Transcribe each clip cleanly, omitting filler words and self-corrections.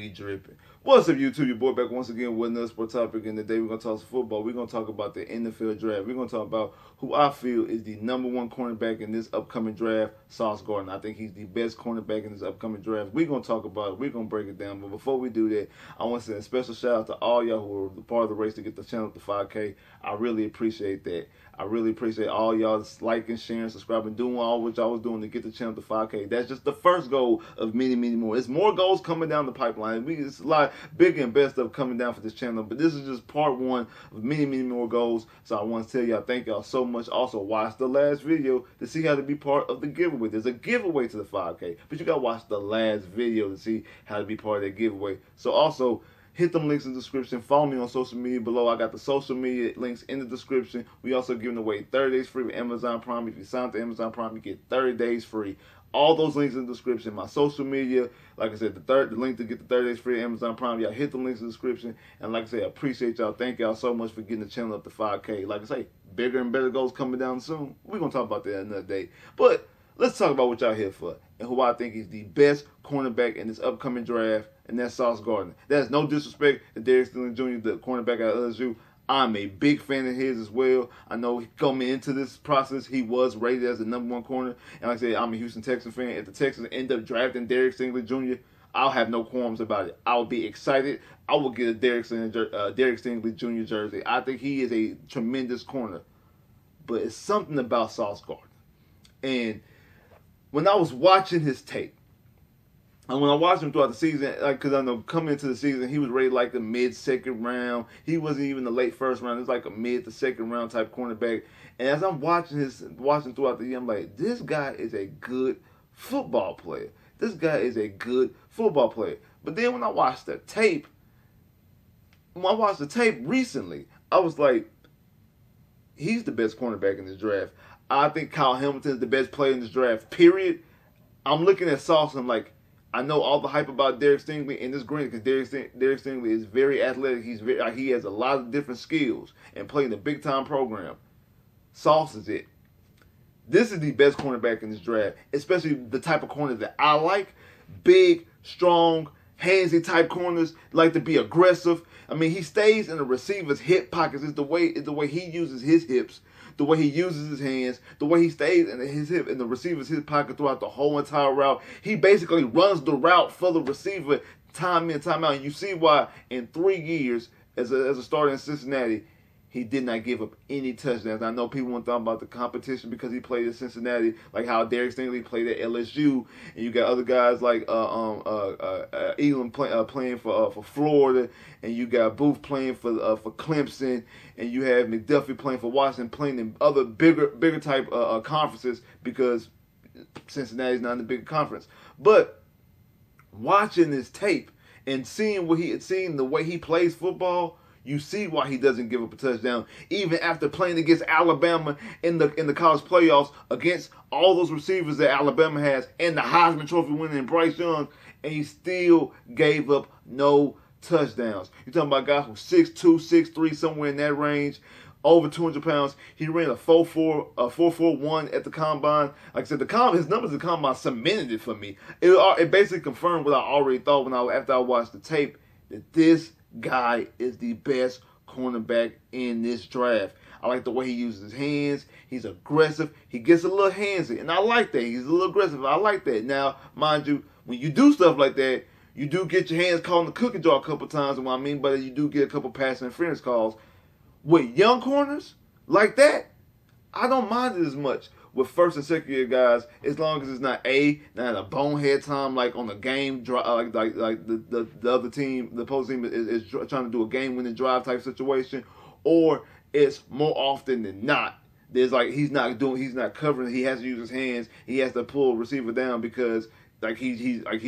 be dripping. What's up, YouTube? Your boy back once again with another sport topic. And today we're going to talk some football. We're going to talk about the NFL draft. We're going to talk about who I feel is the #1 cornerback in this upcoming draft, Sauce Gardner. I think he's the best cornerback in this upcoming draft. We're going to talk about it. We're going to break it down. But before we do that, I want to send a special shout out to all y'all who are part of the race to get the channel up to 5K. I really appreciate that. I really appreciate all y'all liking, sharing, subscribing, doing all what y'all was doing to get the channel to 5K. That's just the first goal of many, many more. It's more goals coming down the pipeline. It's a lot bigger and best stuff coming down for this channel. But this is just part one of many, many more goals. So I want to tell y'all, thank y'all so much. Also, watch the last video to see how to be part of the giveaway. There's a giveaway to the 5K, but you got to watch the last video to see how to be part of that giveaway. So also, hit them links in the description. Follow me on social media below. I got the social media links in the description. We also giving away 30 days free with Amazon Prime. If you sign up to Amazon Prime, you get 30 days free. All those links in the description. My social media, like I said, the link to get the 30 days free Amazon Prime. Y'all hit the links in the description. And like I said, I appreciate y'all. Thank y'all so much for getting the channel up to 5K. Like I say, bigger and better goals coming down soon. We're going to talk about that another day. But let's talk about what y'all here for and who I think is the best cornerback in this upcoming draft, and that's Sauce Gardner. That's no disrespect to Derek Stingley Jr., the cornerback out of LSU. I'm a big fan of his as well. I know coming into this process, he was rated as the #1 corner. And like I said, I'm a Houston Texans fan. If the Texans end up drafting Derek Stingley Jr., I'll have no qualms about it. I'll be excited. I will get a Derek Stingley Jr. jersey. I think he is a tremendous corner. But it's something about Sauce Gardner. And when I was watching his tape, and when I watched him throughout the season, because I know coming into the season, he was rated like the mid-second round. He wasn't even the late first round. It was like a mid to second round type cornerback. And as I'm watching throughout the year, I'm like, this guy is a good football player. This guy is a good football player. But then when I watched the tape, recently, I was like, he's the best cornerback in this draft. I think Kyle Hamilton is the best player in this draft, period. I'm looking at Sauce and I'm like, I know all the hype about Derek Stingley, and it's great because Derek Stingley is very athletic. He has a lot of different skills and playing a big-time program. Sauce is it. This is the best cornerback in this draft, especially the type of corner that I like. Big, strong, handsy type corners, like to be aggressive. I mean, he stays in the receiver's hip pockets. It's the way he uses his hips, the way he uses his hands, the way he stays in the receiver's hip pocket throughout the whole entire route. He basically runs the route for the receiver time in, time out. And you see why in 3 years as a starter in Cincinnati, he did not give up any touchdowns. I know people want to talk about the competition because he played at Cincinnati, like how Derek Stingley played at LSU, and you got other guys like Elam playing for Florida, and you got Booth playing for Clemson, and you have McDuffie playing for Washington, playing in other bigger type conferences because Cincinnati's not in the big conference. But watching this tape and seeing the way he plays football, you see why he doesn't give up a touchdown, even after playing against Alabama in the college playoffs against all those receivers that Alabama has and the Heisman Trophy winning Bryce Young, and he still gave up no touchdowns. You're talking about a guy who's 6'2", 6'3", somewhere in that range, over 200 pounds. He ran a 4.41 at the combine. Like I said, his numbers at the combine cemented it for me. It basically confirmed what I already thought after I watched the tape, that this guy is the best cornerback in this draft. I like the way he uses his hands. He's aggressive. He gets a little handsy, and I like that. He's a little aggressive. I like that. Now, mind you, when you do stuff like that, you do get your hands caught in the cookie jar a couple times, and what I mean by that, you do get a couple pass interference calls. With young corners like that, I don't mind it as much. With first and second year guys, as long as it's not a bonehead time like on a game drive, like the other team, the opposing team is trying to do a game winning drive type situation, or it's more often than not there's like he's not covering, he has to use his hands, he has to pull a receiver down because like he's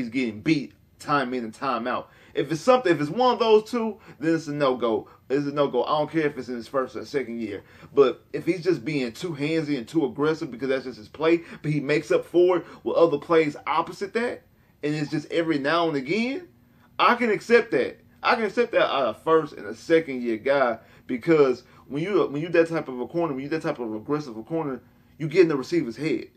getting beat time in and time out. If it's one of those two, then it's a no-go. It's a no-go. I don't care if it's in his first or second year. But if he's just being too handsy and too aggressive because that's just his play, but he makes up for it with other plays opposite that, and it's just every now and again, I can accept that. I can accept that out of first and a second year guy, because when you that type of a corner, when you that type of aggressive a corner, you get in the receiver's head.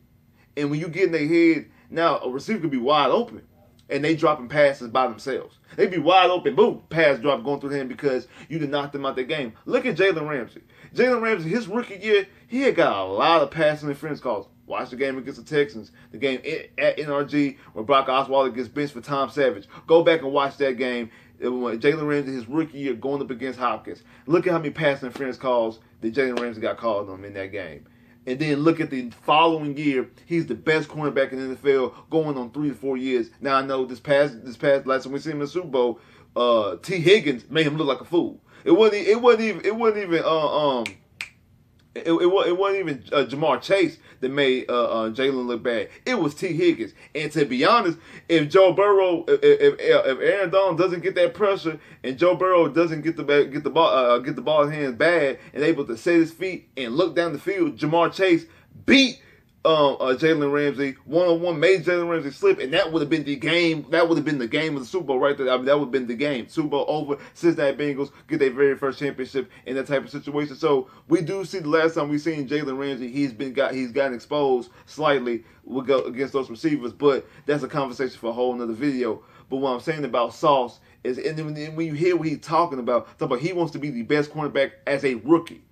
And when you get in their head, now a receiver could be wide open. and they dropping passes by themselves. They be wide open, boom, pass drop going through him because you did knock them out that game. Look at Jalen Ramsey. Jalen Ramsey, his rookie year, he had got a lot of passing interference calls. Watch the game against the Texans, the game at NRG where Brock Osweiler gets benched for Tom Savage. Go back and watch that game. Jalen Ramsey, his rookie year, going up against Hopkins. Look at how many passing interference calls that Jalen Ramsey got called on him in that game. And then look at the following year, he's the best cornerback in the NFL, going on 3 to 4 years. Now I know this past last time we see him in the Super Bowl, T. Higgins made him look like a fool. It wasn't even Jamar Chase that made Jalen look bad. It was T. Higgins. And to be honest, if Joe Burrow, if Aaron Donald doesn't get that pressure, and Joe Burrow doesn't get the ball in his hands bad, and able to set his feet and look down the field, Jamar Chase beat Jalen Ramsey one-on-one, made Jalen Ramsey slip, and that would have been the game. That would have been the game of the Super Bowl right there. I mean, that would have been the game. Super Bowl over. Cincinnati Bengals get their very first championship in that type of situation. So we do see the last time we seen Jalen Ramsey, he's gotten exposed slightly against those receivers, but that's a conversation for a whole nother video. But what I'm saying about Sauce is, and when you hear what he's talking about he wants to be the best cornerback as a rookie.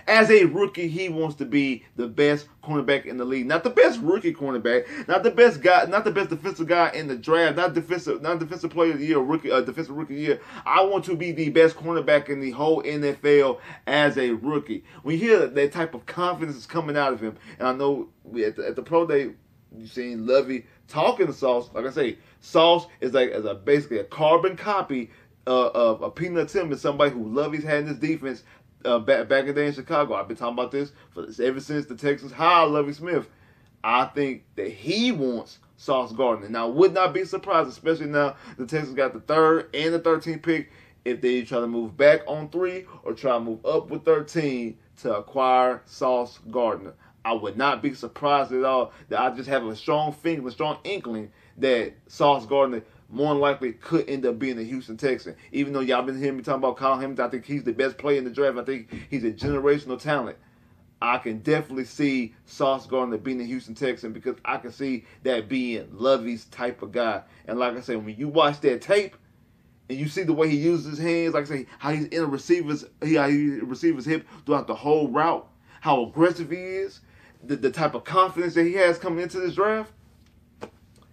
As a rookie, he wants to be the best cornerback in the league. Not the best rookie cornerback, not the best guy, not the best defensive guy in the draft, not defensive player of the year, defensive rookie of the year. I want to be the best cornerback in the whole NFL as a rookie. When you hear that type of confidence is coming out of him, and I know at the pro day, you seen Lovey talking to Sauce. Like I say, Sauce is basically a carbon copy of a Peanut Tim, somebody who Lovey's had in his defense. Back in the day in Chicago, I've been talking about this ever since the Texans hired Lovie Smith. I think that he wants Sauce Gardner. Now, I would not be surprised, especially now the Texans got the 3rd and the 13th pick, if they try to move back on 3 or try to move up with 13 to acquire Sauce Gardner. I would not be surprised at all. That I just have a strong feeling, a strong inkling that Sauce Gardner more than likely could end up being a Houston Texan. Even though y'all been hearing me talking about Kyle Hamilton, I think he's the best player in the draft. I think he's a generational talent. I can definitely see Sauce Gardner being a Houston Texan because I can see that being Lovey's type of guy. And like I said, when you watch that tape and you see the way he uses his hands, like I say, how he's in a receiver's hip throughout the whole route, how aggressive he is, the type of confidence that he has coming into this draft.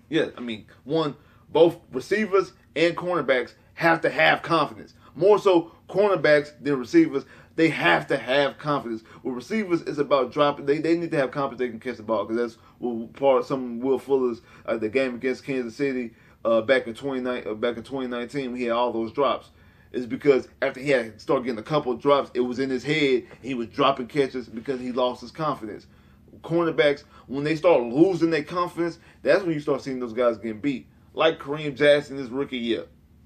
Yeah, I mean, both receivers and cornerbacks have to have confidence. More so cornerbacks than receivers. They have to have confidence. With receivers, it's about dropping. They need to have confidence they can catch the ball because that's part of some of Will Fuller's the game against Kansas City back in 2019 when he had all those drops. Is because after he had started getting a couple of drops, it was in his head. He was dropping catches because he lost his confidence. Cornerbacks, when they start losing their confidence, that's when you start seeing those guys getting beat. Like Kareem Jackson his rookie year.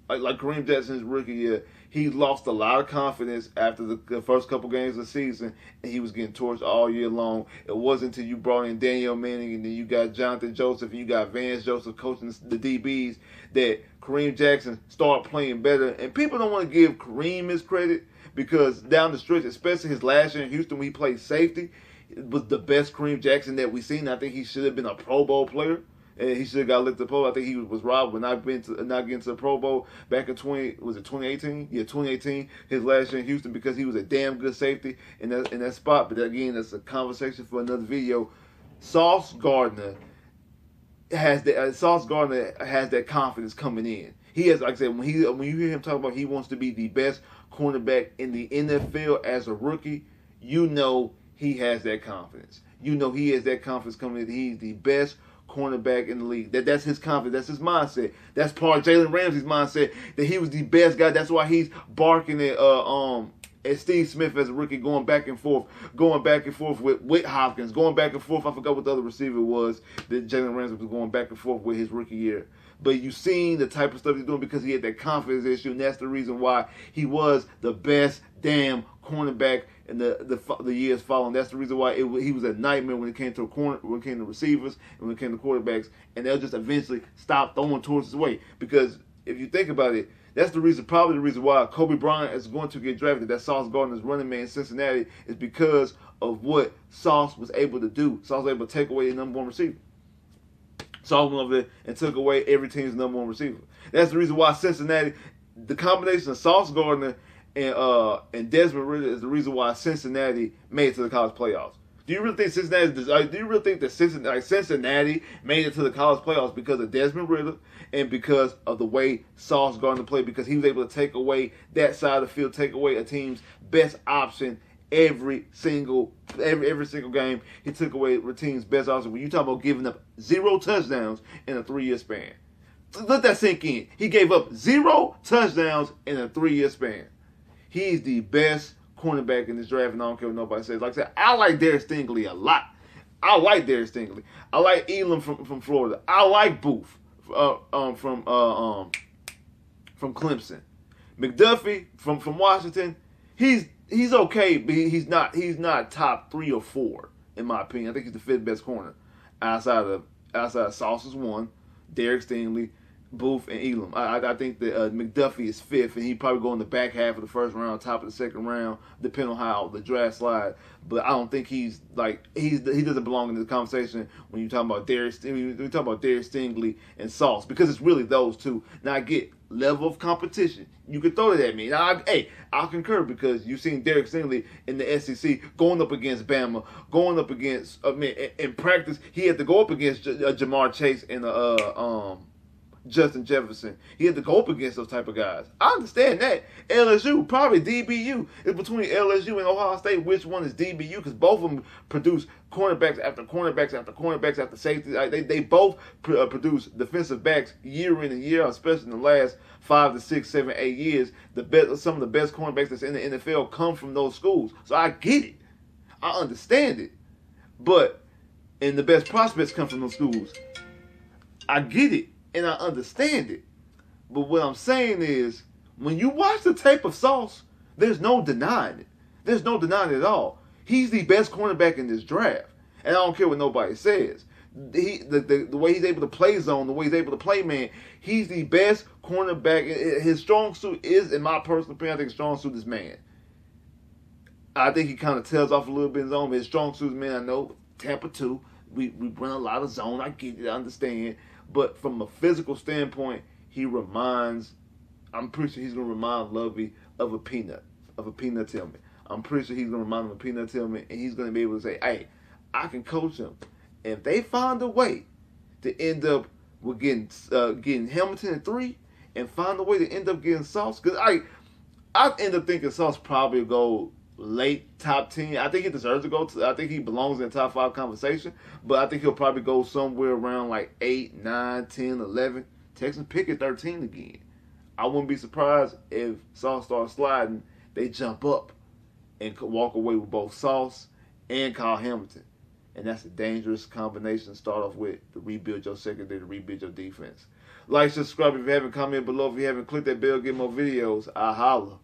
Like Kareem Jackson his rookie year, he lost a lot of confidence after the first couple games of the season, and he was getting torched all year long. It wasn't until you brought in Daniel Manning, and then you got Jonathan Joseph, and you got Vance Joseph coaching the DBs, that Kareem Jackson started playing better. And people don't want to give Kareem his credit because down the stretch, especially his last year in Houston when he played safety, it was the best Kareem Jackson that we've seen. I think he should have been a Pro Bowl player. And he should have got elected to the Pro Bowl. I think he was robbed for not getting to the Pro Bowl back in 2018? Yeah, 2018, his last year in Houston, because he was a damn good safety in that spot. But again, that's a conversation for another video. Sauce Gardner has that confidence coming in. He has, like I said, when you hear him talk about he wants to be the best cornerback in the NFL as a rookie, you know he has that confidence. You know he has that confidence coming in. He's the best cornerback in the league. That's his confidence. That's his mindset. That's part of Jalen Ramsey's mindset that he was the best guy. That's why he's barking at Steve Smith as a rookie, going back and forth with Hopkins, going back and forth. I forgot what the other receiver was that Jalen Ramsey was going back and forth with his rookie year. But you seen the type of stuff he's doing because he had that confidence issue, and that's the reason why he was the best damn cornerback in the years following. That's the reason why he was a nightmare when it came to receivers and when it came to quarterbacks, and they'll just eventually stop throwing towards his way. Because if you think about it, that's probably the reason why Kobe Bryant is going to get drafted. That Sauce Gardner's running man in Cincinnati is because of what Sauce was able to do. Sauce was able to take away the number one receiver. Sauce went over there and took away every team's number one receiver. That's the reason why Cincinnati, the combination of Sauce Gardner and Desmond Ridder is the reason why Cincinnati made it to the college playoffs. Do you really think Cincinnati? Do you really think that Cincinnati made it to the college playoffs because of Desmond Ridder and because of the way Sauce Gardner played? Because he was able to take away that side of the field, take away a team's best option every single game. He took away the team's best option. When you talk about giving up 0 touchdowns in a 3-year span, let that sink in. He gave up 0 touchdowns in a 3-year span. He's the best cornerback in this draft, and I don't care what nobody says. Like I said, I like Derek Stingley a lot. I like Derek Stingley. I like Elam from Florida. I like Booth from Clemson. McDuffie from Washington. He's okay, but he's not top 3 or 4 in my opinion. I think he's the 5th best corner outside of Sauce's 1, Derek Stingley, Booth, and Elam. I think that McDuffie is 5th, and he'd probably go in the back half of the first round, top of the second round, depending on how the draft slide. But I don't think he doesn't belong in the conversation when you talk about Derek Stingley and Sauce, because it's really those two. Now I get level of competition. You can throw it at me. Now, I'll concur, because you've seen Derek Stingley in the SEC going up against Bama, going up against. In practice, he had to go up against Jamar Chase and Justin Jefferson. He had to go up against those type of guys. I understand that. LSU, probably DBU. It's between LSU and Ohio State. Which one is DBU? Because both of them produce cornerbacks after cornerbacks after cornerbacks after safety. They both produce defensive backs year in and year out, especially in the last 5 to 6, 7, 8 years. Some of the best cornerbacks that's in the NFL come from those schools. So I get it. I understand it. And the best prospects come from those schools. I get it. And I understand it. But what I'm saying is, when you watch the tape of Sauce, there's no denying it. There's no denying it at all. He's the best cornerback in this draft. And I don't care what nobody says. The way he's able to play zone, the way he's able to play man, he's the best cornerback. His strong suit is, in my personal opinion, I think his strong suit is man. I think he kind of tails off a little bit in zone, but his strong suit is man. I know Tampa 2, we run a lot of zone. I get it, I understand. But from a physical standpoint, I'm pretty sure he's going to remind Lovey of a Peanut Tillman. I'm pretty sure he's going to remind him of Peanut Tillman, and he's going to be able to say, hey, I can coach him. And if they find a way to end up with getting Hamilton at 3 and find a way to end up getting Sauce, because I end up thinking Sauce probably will go late top 10. I think he deserves to go. I think he belongs in the top 5 conversation, but I think he'll probably go somewhere around like 8, 9, 10, 11. Texans pick at 13 again. I wouldn't be surprised if Sauce starts sliding. They jump up and could walk away with both Sauce and Kyle Hamilton, and that's a dangerous combination to start off with to rebuild your secondary, to rebuild your defense. Like, subscribe if you haven't, comment below if you haven't, click that bell, get more videos. I holla.